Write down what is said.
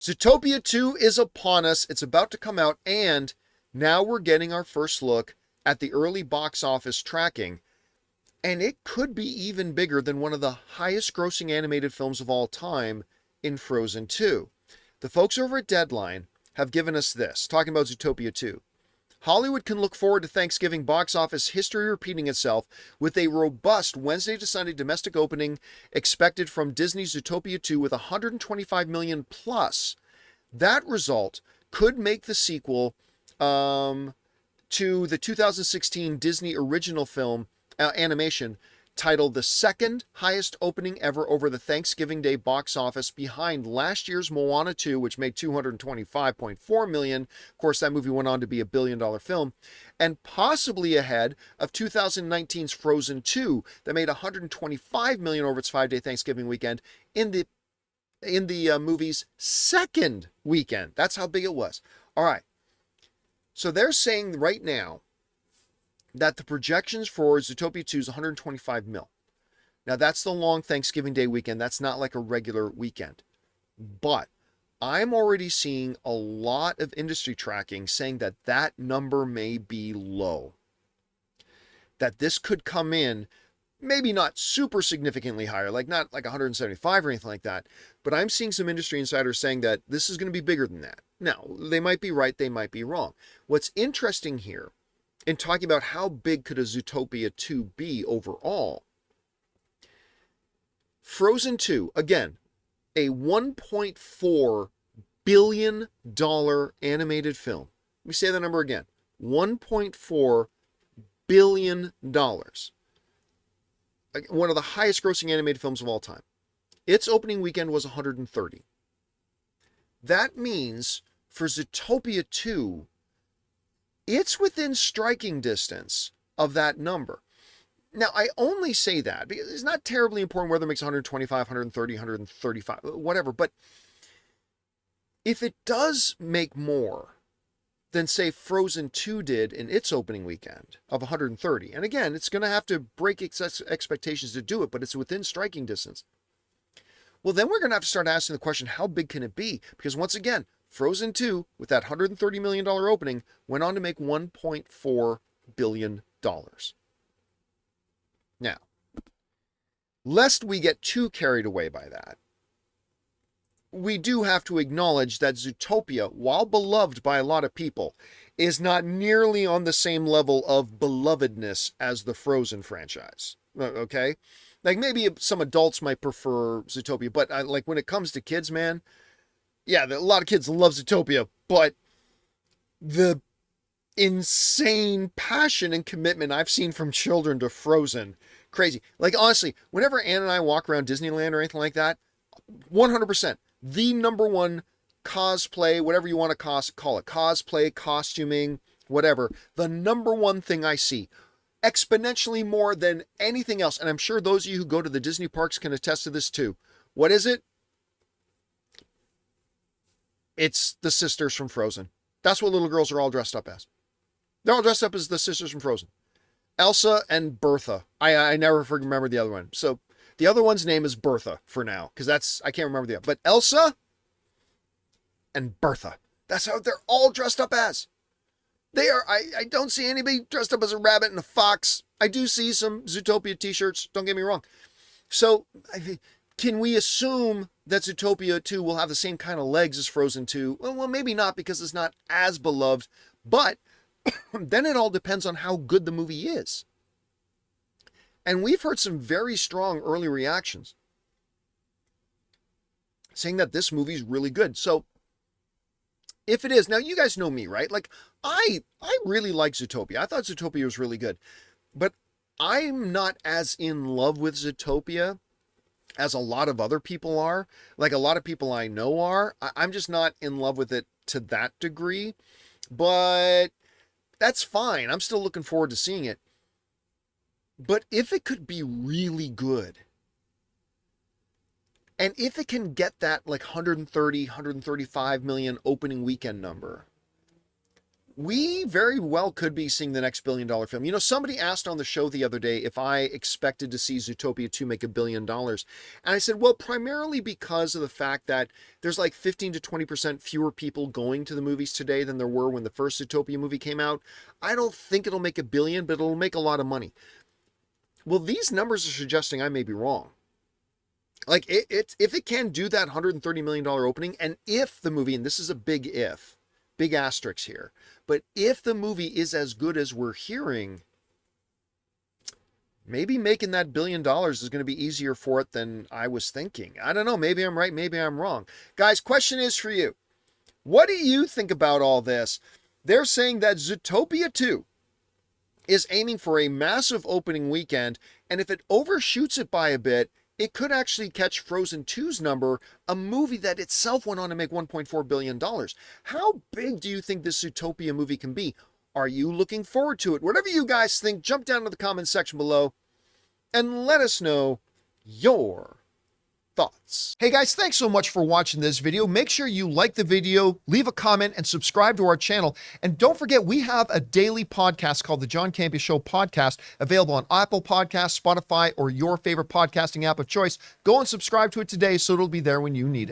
Zootopia 2 is upon us. It's about to come out, and now we're getting our first look at the early box office tracking, and it could be even bigger than one of the highest grossing animated films of all time in Frozen 2. The folks over at Deadline have given us this, talking about Zootopia 2. Hollywood can look forward to Thanksgiving box office history repeating itself with a robust Wednesday to Sunday domestic opening expected from Disney's Zootopia 2 with 125 million plus. That result could make the sequel to the 2016 Disney original film animation titled the second highest opening ever over the Thanksgiving Day box office, behind last year's Moana 2, which made $225.4 million. Of course, that movie went on to be $1 billion film, and possibly ahead of 2019's Frozen 2 that made $125 million over its 5-day Thanksgiving weekend in the movie's second weekend. That's how big it was. All right. So they're saying right now that the projections for Zootopia 2 is 125 mil. Now, that's the long Thanksgiving Day weekend. That's not like a regular weekend. But I'm already seeing a lot of industry tracking saying that that number may be low. That this could come in, maybe not super significantly higher, like not like 175 or anything like that. But I'm seeing some industry insiders saying that this is going to be bigger than that. Now, they might be right, they might be wrong. What's interesting here, in talking about how big could a Zootopia 2 be overall, Frozen 2, again, a $1.4 billion animated film. Let me say that number again. $1.4 billion. One of the highest grossing animated films of all time. Its opening weekend was 130. That means for Zootopia 2, it's within striking distance of that number. Now, I only say that because it's not terribly important whether it makes 125, 130, 135, whatever. But if it does make more than, say, Frozen 2 did in its opening weekend of 130, and again, it's going to have to break expectations to do it, but it's within striking distance. Well, then we're going to have to start asking the question, how big can it be? Because once again, Frozen 2, with that $130 million opening, went on to make $1.4 billion. Now, lest we get too carried away by that, we do have to acknowledge that Zootopia, while beloved by a lot of people, is not nearly on the same level of belovedness as the Frozen franchise. Okay? Like, maybe some adults might prefer Zootopia, but like when it comes to kids, man, yeah, a lot of kids love Zootopia, but the insane passion and commitment I've seen from children to Frozen, crazy. Like, honestly, whenever Ann and I walk around Disneyland or anything like that, 100%, the number one cosplay, whatever you want to call it, cosplay, costuming, whatever, the number one thing I see, exponentially more than anything else, and I'm sure those of you who go to the Disney parks can attest to this too. What is it? It's the sisters from Frozen. That's what little girls are all dressed up as. They're all dressed up as the sisters from Frozen. Elsa and Bertha. I never remember the other one. So the other one's name is Bertha for now, because I can't remember the other. But Elsa and Bertha. That's how they're all dressed up as. They are. I don't see anybody dressed up as a rabbit and a fox. I do see some Zootopia t-shirts. Don't get me wrong. So can we assume that Zootopia 2 will have the same kind of legs as Frozen 2? Well, maybe not, because it's not as beloved. But then it all depends on how good the movie is. And we've heard some very strong early reactions saying that this movie's really good. So if it is, now you guys know me, right? Like, I really like Zootopia. I thought Zootopia was really good. But I'm not as in love with Zootopia as a lot of other people are. Like, a lot of people I know are. I'm just not in love with it to that degree. But that's fine. I'm still looking forward to seeing it. But if it could be really good, and if it can get that like 130, 135 million opening weekend number, we very well could be seeing the next billion-dollar film. You know, somebody asked on the show the other day if I expected to see Zootopia 2 make $1 billion. And I said, well, primarily because of the fact that there's like 15 to 20% fewer people going to the movies today than there were when the first Zootopia movie came out. I don't think it'll make $1 billion, but it'll make a lot of money. Well, these numbers are suggesting I may be wrong. Like, if it can do that $130 million opening, and if the movie, and this is a big if, big asterisk here, but if the movie is as good as we're hearing, maybe making that $1 billion is going to be easier for it than I was thinking. I don't know. Maybe I'm right. Maybe I'm wrong. Guys, question is for you. What do you think about all this? They're saying that Zootopia 2 is aiming for a massive opening weekend, and if it overshoots it by a bit, it could actually catch Frozen 2's number, a movie that itself went on to make $1.4 billion. How big do you think this Zootopia movie can be? Are you looking forward to it? Whatever you guys think, jump down to the comments section below and let us know your thoughts. Hey guys, thanks so much for watching this video. Make sure you like the video, leave a comment, and subscribe to our channel. And don't forget, we have a daily podcast called the John Campea Show podcast, available on Apple Podcasts, Spotify, or your favorite podcasting app of choice. Go and subscribe to it today so it'll be there when you need it.